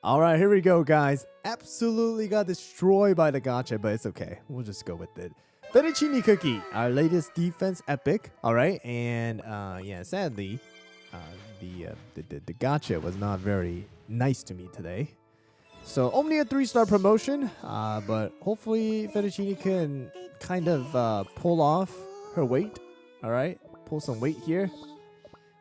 All right, here we go, guys. Absolutely got destroyed by the gotcha, but it's okay. We'll just go with it. Fettuccine Cookie, our latest defense epic. All right, and yeah, sadly, the gotcha was not very nice to me today. So only a 3-star promotion, but hopefully Fettuccine can kind of pull off her weight. All right, pull some weight here.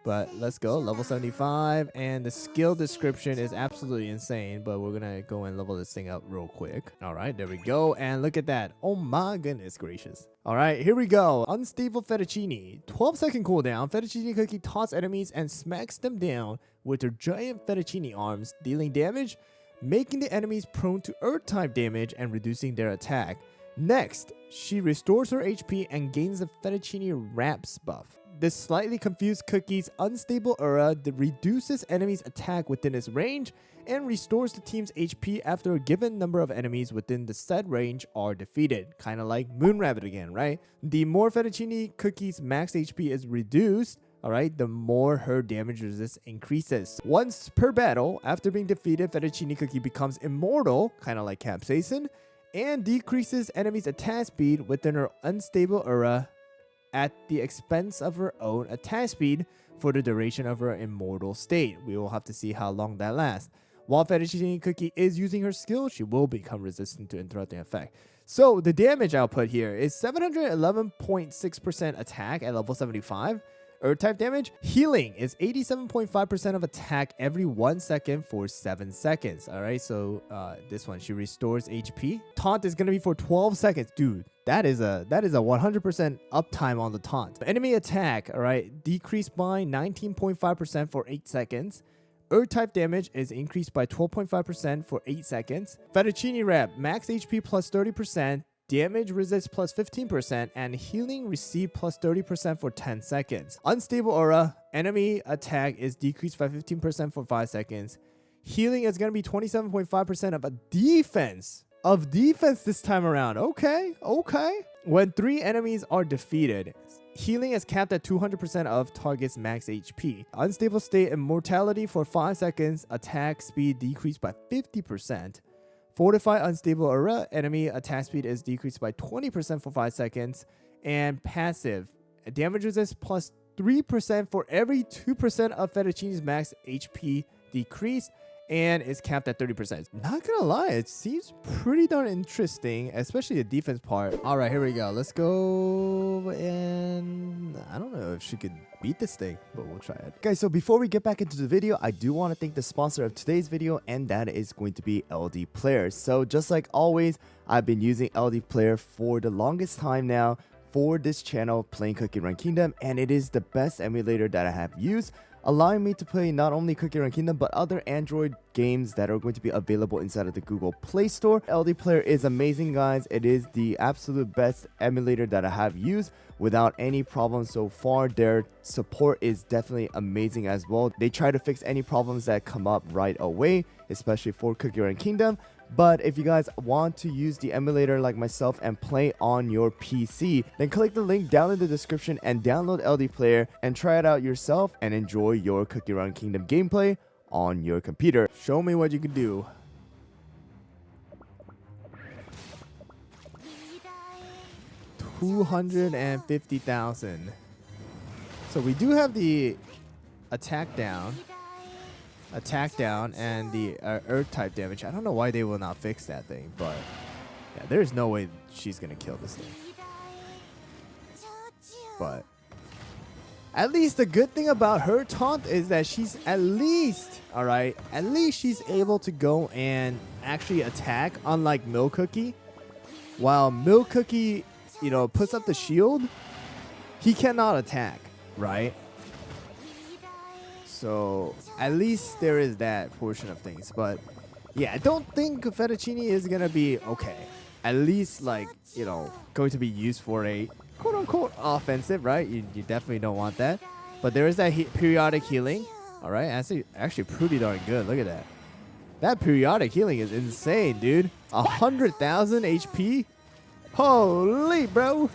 But let's go, level 75, and the skill description is absolutely insane, but we're gonna go and level this thing up real quick. All right, there we go, and look at that. Oh my goodness gracious. All right, here we go. Unstable Fettuccine. 12-second cooldown. Fettuccine Cookie taunts enemies and smacks them down with her giant fettuccine arms, dealing damage, making the enemies prone to earth-type damage and reducing their attack. Next, she restores her HP and gains the Fettuccine Wraps buff. This slightly confused Cookie's unstable aura reduces enemies' attack within its range and restores the team's HP after a given number of enemies within the set range are defeated. Kind of like Moonrabbit again, right? The more Fettuccine Cookie's max HP is reduced, alright, the more her damage resist increases. Once per battle, after being defeated, Fettuccine Cookie becomes immortal, kind of like Capsaicin, and decreases enemies' attack speed within her unstable aura at the expense of her own attack speed for the duration of her immortal state. We will have to see how long that lasts. While Fettuccine Cookie is using her skill, she will become resistant to interrupting effect. So the damage output here is 711.6% attack at level 75. Earth type damage. Healing is 87.5% of attack every 1 second for 7 seconds. Alright, so this one, she restores HP. Taunt is gonna be for 12 seconds. Dude, that is a 100% uptime on the taunt. Enemy attack, alright, decreased by 19.5% for 8 seconds. Earth type damage is increased by 12.5% for 8 seconds. Fettuccine Wrap, max HP plus 30%. Damage resist plus 15% and healing received plus 30% for 10 seconds. Unstable aura, enemy attack is decreased by 15% for 5 seconds. Healing is going to be 27.5% of a defense. Of defense this time around. Okay. When 3 enemies are defeated, healing is capped at 200% of target's max HP. Unstable state immortality for 5 seconds. Attack speed decreased by 50%. Fortify unstable aura, enemy attack speed is decreased by 20% for 5 seconds. And passive, damage resist plus 3% for every 2% of Fettuccine's max HP decreased and is capped at 30%. Not gonna lie, it seems pretty darn interesting, especially the defense part. All right, here we go. Let's go, and I don't know if she could beat this thing, but we'll try it. Guys, so before we get back into the video, I do want to thank the sponsor of today's video, and that is going to be LD Player. So just like always, I've been using LD Player for the longest time now for this channel, playing Cookie Run Kingdom, and it is the best emulator that I have used, allowing me to play not only Cookie Run Kingdom, but other Android games that are going to be available inside of the Google Play Store. LD Player is amazing, guys. It is the absolute best emulator that I have used without any problems so far. Their support is definitely amazing as well. They try to fix any problems that come up right away, especially for Cookie Run Kingdom. But if you guys want to use the emulator like myself and play on your PC, then click the link down in the description and download LD Player and try it out yourself and enjoy your Cookie Run Kingdom gameplay on your computer. Show me what you can do. $250,000. So we do have the attack down, and the earth type damage. I don't know why they will not fix that thing, but yeah, there's no way she's gonna kill this thing. But at least the good thing about her taunt is that she's at least she's able to go and actually attack, unlike Milk Cookie. While Milk Cookie, you know, puts up the shield, he cannot attack, right? So at least there is that portion of things. But yeah, I don't think Fettuccine is gonna be at least, like, you know, going to be used for a quote-unquote offensive, right? You definitely don't want that. But there is that periodic healing. All right, actually pretty darn good. Look at that. That periodic healing is insane, dude. 100,000 HP. Holy, bro.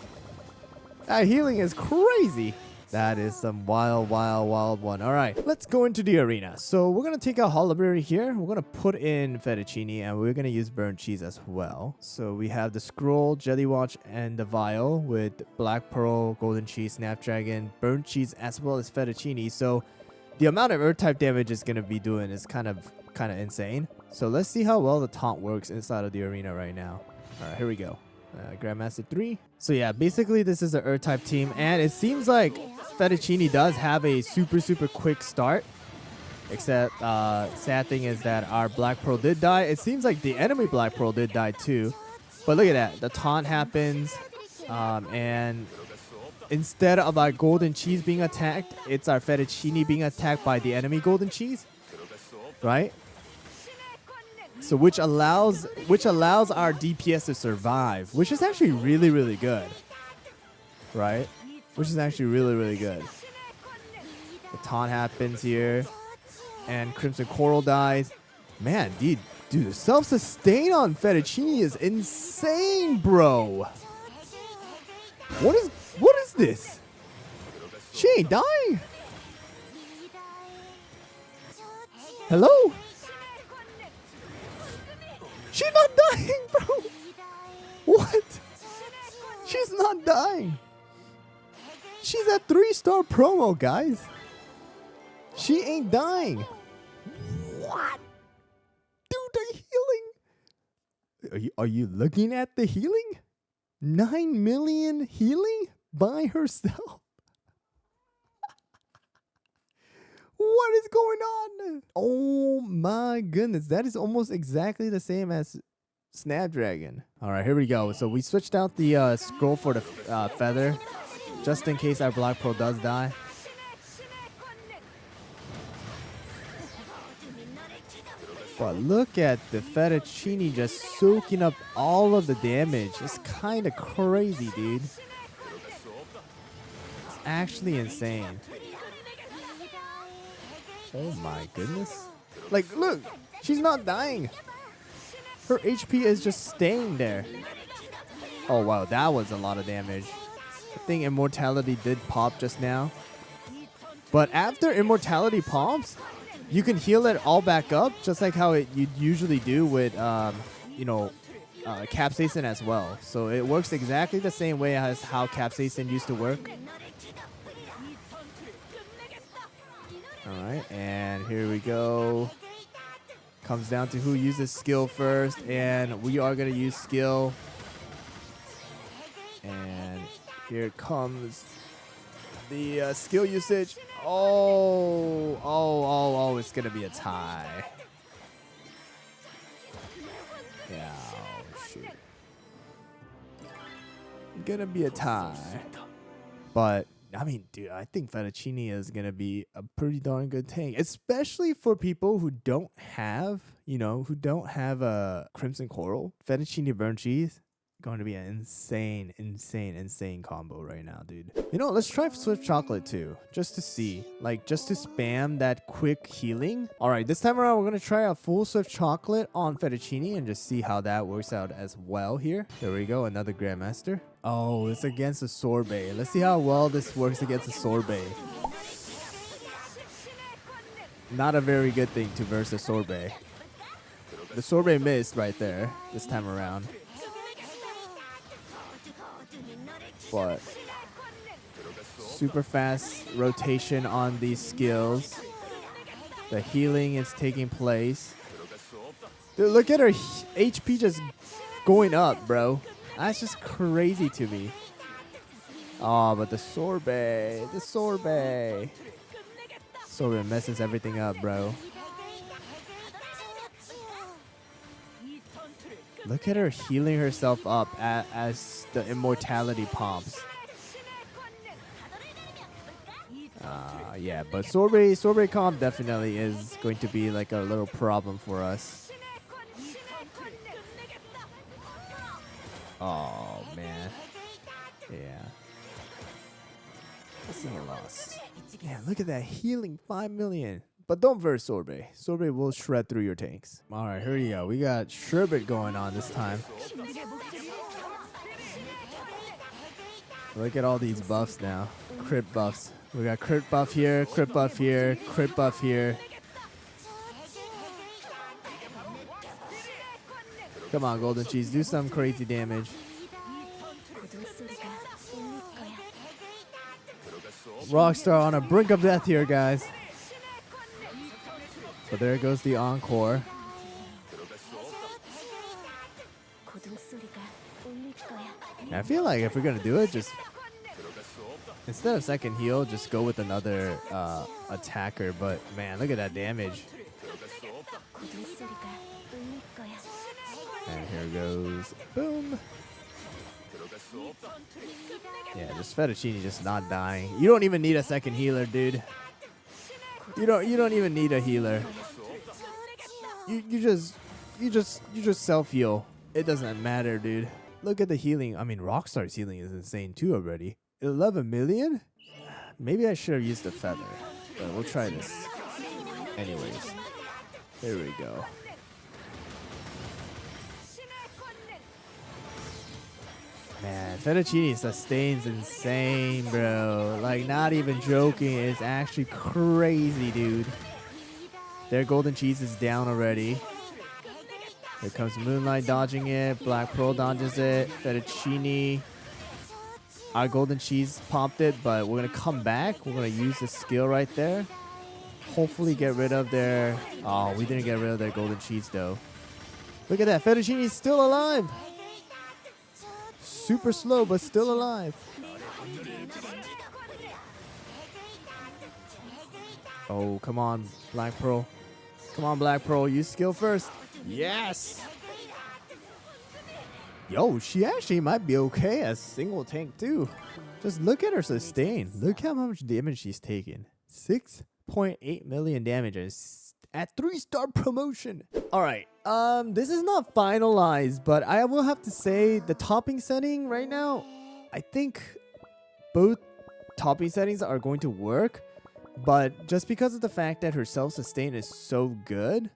That healing is crazy. That is some wild, wild, wild one. All right, let's go into the arena. So we're going to take out Holberry here. We're going to put in Fettuccine, and we're going to use burnt cheese as well. So we have the Scroll, Jelly Watch, and the Vial with Black Pearl, Golden Cheese, Snapdragon, burnt cheese, as well as Fettuccine. So the amount of Earth type damage it's going to be doing is kind of insane. So let's see how well the taunt works inside of the arena right now. All right, here we go. Grandmaster 3. So yeah, basically this is the Earth type team, and it seems like Fettuccine does have a super quick start. Except sad thing is that our Black Pearl did die. It seems like the enemy Black Pearl did die too. But look at that. The taunt happens, and instead of our Golden Cheese being attacked, it's our Fettuccine being attacked by the enemy Golden Cheese, right? So which allows our DPS to survive, which is actually really good, right? Which is actually really good. The taunt happens here, and Crimson Coral dies. Man, dude, the self-sustain on Fettuccine is insane, bro. What is this? She ain't dying. Hello? She's not dying, bro. What? She's not dying. She's a 3-star promo, guys. She ain't dying. What? Dude, the healing. Are you looking at the healing? 9 million healing by herself? What is going on? Oh my goodness. That is almost exactly the same as Snapdragon. All right, here we go. So we switched out the scroll for the feather, just in case our Black Pearl does die. But look at the Fettuccine just soaking up all of the damage. It's kind of crazy, dude. It's actually insane. Oh my goodness. Like, look, she's not dying. Her HP is just staying there. Oh wow, that was a lot of damage. I think Immortality did pop just now. But after Immortality pops, you can heal it all back up, just like how you usually do with, Capsaicin as well. So it works exactly the same way as how Capsaicin used to work. Alright, and here we go. Comes down to who uses skill first, and we are going to use skill. And here comes the skill usage. Oh, it's going to be a tie. Yeah, oh, shoot. Gonna be a tie. But I mean, dude, I think Fettuccine is going to be a pretty darn good tank, especially for people who don't have, a Crimson Coral. Fettuccine burnt cheese, going to be an insane combo right now, dude. Let's try Swift Chocolate too, just to see, just to spam that quick healing. All right, this time around, we're going to try a full Swift Chocolate on Fettuccine and just see how that works out as well here. There we go, another Grandmaster. Oh, it's against a Sorbet. Let's see how well this works against a Sorbet. Not a very good thing to verse a Sorbet. The Sorbet missed right there this time around. But super fast rotation on these skills. The healing is taking place. Dude, look at her HP just going up, bro. That's just crazy to me. Oh, but the Sorbet. Sorbet messes everything up, bro. Look at her healing herself up as the Immortality pops. Yeah, but Sorbet comp definitely is going to be like a little problem for us. Oh, man. Yeah. This thing lost. Yeah, look at that healing 5 million. But don't verse Sorbet. Sorbet will shred through your tanks. All right, here we go. We got Sherbet going on this time. Look at all these buffs now. Crit buffs. We got crit buff here, crit buff here, crit buff here. Come on, Golden Cheese, do some crazy damage. Rockstar on a brink of death here, guys. But there goes the encore. I feel like if we're gonna do it, just instead of second heal, just go with another attacker. But man, look at that damage. And here goes, boom. Yeah, just Fettuccine just not dying. You don't even need a second healer, dude. You don't even need a healer. You just self heal. It doesn't matter, dude. Look at the healing. I mean, Rockstar's healing is insane too already. 11 million? Maybe I should have used the feather, but we'll try this. Anyways, there we go. Man, Fettuccine sustains insane, bro. Like, not even joking. It's actually crazy, dude. Their Golden Cheese is down already. Here comes Moonlight dodging it. Black Pearl dodges it. Fettuccine. Our Golden Cheese popped it, but we're going to come back. We're going to use the skill right there. Hopefully get rid of their... Oh, we didn't get rid of their Golden Cheese, though. Look at that. Fettuccine is still alive. Super slow, but still alive. Oh, come on, Black Pearl. Come on, Black Pearl. Use skill first. Yes. Yo, she actually might be okay as single tank, too. Just look at her sustain. Look how much damage she's taken. 6.8 million damage at 3-star promotion. All right. This is not finalized, but I will have to say the topping setting right now, I think both topping settings are going to work, but just because of the fact that her self-sustain is so good,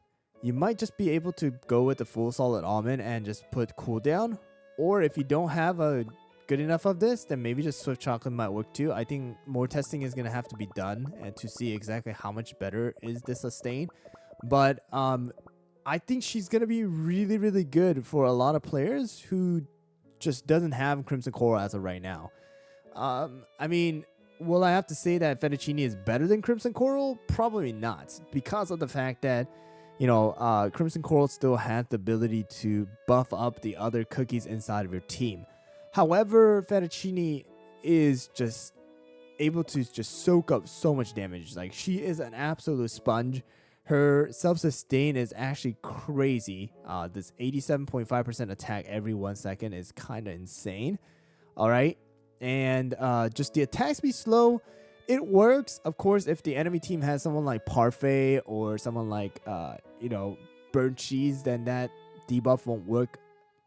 you might just be able to go with the full solid almond and just put cooldown. Or if you don't have a good enough of this, then maybe just Swift Chocolate might work too. I think more testing is going to have to be done and to see exactly how much better is the sustain. But I think she's going to be really, really good for a lot of players who just doesn't have Crimson Coral as of right now. I mean, will I have to say that Fettuccine is better than Crimson Coral? Probably not, because of the fact that, you know, Crimson Coral still has the ability to buff up the other cookies inside of your team. However, Fettuccine is just able to just soak up so much damage. Like, she is an absolute sponge. Her self-sustain is actually crazy. This 87.5% attack every 1 second is kind of insane. All right. And just the attack speed slow. It works, of course, if the enemy team has someone like Parfait or someone like, you know, Burnt Cheese, then that debuff won't work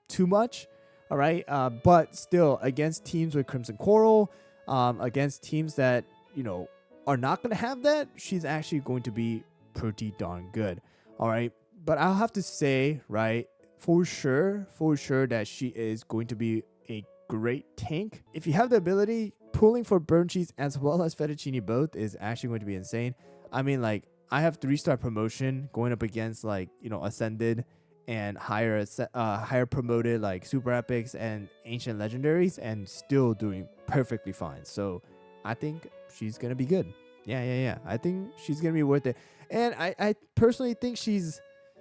too much. All right. But still, against teams with Crimson Coral, against teams that, you know, are not going to have that, she's actually going to be pretty darn good. All right. But I'll have to say, right, for sure that she is going to be a great tank. If you have the ability, pulling for Burnt Cheese as well as Fettuccine both is actually going to be insane. I mean, like, I have 3-star promotion going up against, like, you know, Ascended and higher promoted like Super Epics and Ancient Legendaries, and still doing perfectly fine. So I think she's gonna be good. Yeah. I think she's gonna be worth it. And I personally think she's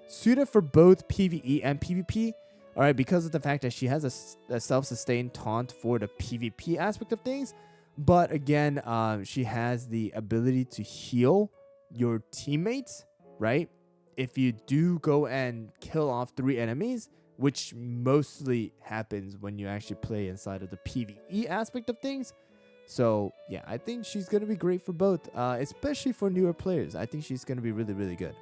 suited for both PvE and PvP. All right, because of the fact that she has a self-sustained taunt for the PvP aspect of things. But again, she has the ability to heal your teammates, right? If you do go and kill off 3 enemies, which mostly happens when you actually play inside of the PvE aspect of things. So, yeah, I think she's going to be great for both, especially for newer players. I think she's going to be really, really good.